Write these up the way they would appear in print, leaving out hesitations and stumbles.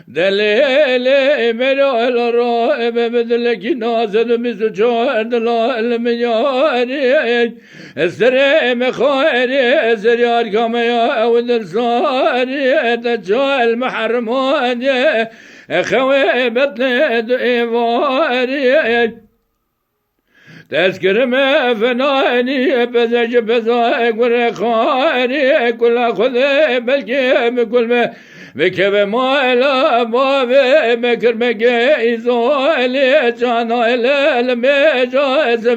دليل مرو الرائب بدلك نازل مزجار دلال المياري السريم خيري زريار كميا ودلصاري دجال محرماني خوي بطل ديواري تذكر ما فناني بزج بزاق ورخاني كل خذ بالجيم كل ما بكب مالا بابي مكر مجيزولي جانا المجاز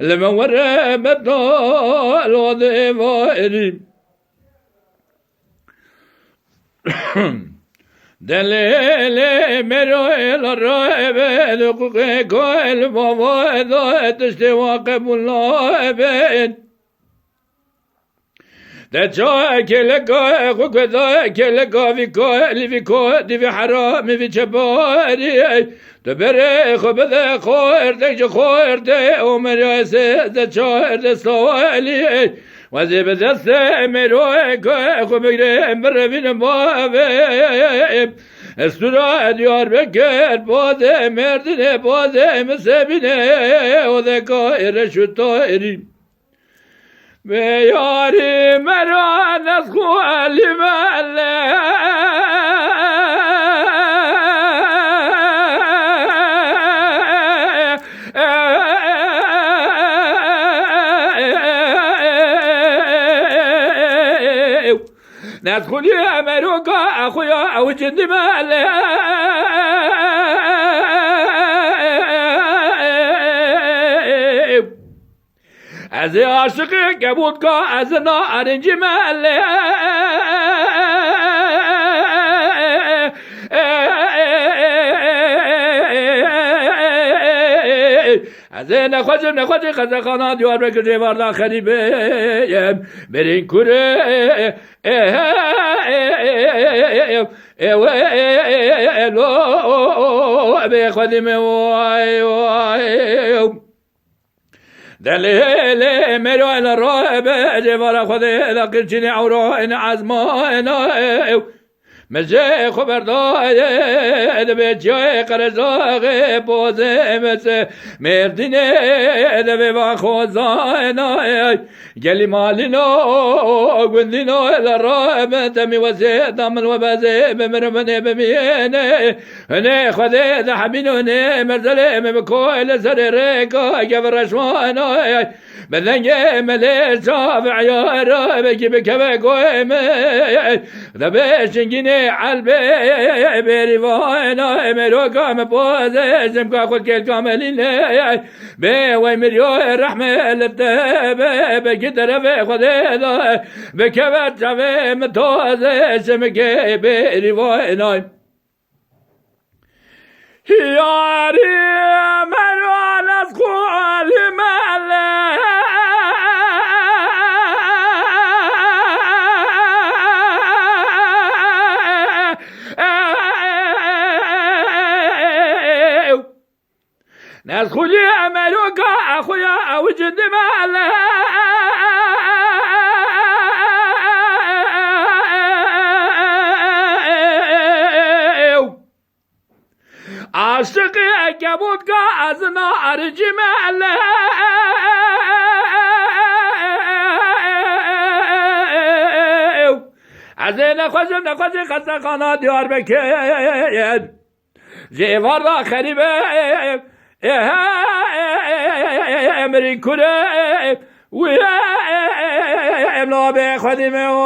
لما ورى بدال وضيفاري دليل مرويل الرائب دقوق كل بابا تشتواقب الله بين دجا كلكا خوكا كلكا في كود في حرام في جباري تبري خبذا خور دج خور دي عمر ياسر دجا دسوالي وزيب دست مروك خو بگرم بربین بابه استرا دیار بکر بازه مردنه بازه مسبینه و دکایر شطایری به یاری مران از خوالی مله ندخل يا مروكا أخويا أو جند ماله از عاشق کبودکا از نارنج ماله از نخواجه خزخانه دیوار بکشه وارد خریبه برین کوره به خودم وای وای دلیل مروان الرائب جوار خود لقرچین عوران عزمانه مجه خبر داید به جای قرزاق بازه مثل مردینه به با خوزانه گلی مالینو گوندینو لرائب تمی وزه دامن و بزه بمرمنه بمینه نه خوده دحبینو نه مرزله مبکویل سر ریکا گفر رشوانه بدنگه ملی صاف عیاره بکی بکبه گویمه دبشنگینه علبه بریوانا مروکا مبازه زمکا خود کل کاملینه به وی مریو رحمه لبتبه بکی طرف خوده دا بکبه جوه متازه زمکه بریوانا یاری مروان از خوالی مله ناس خولي مروكا أخويا أو جد ماله عاشقي كبودكا أزنا أرجي ماله عزينا خزم نخزي خزا خانا ديار بكين جيوار دا خريبه امرين كره ويا املا بخدمه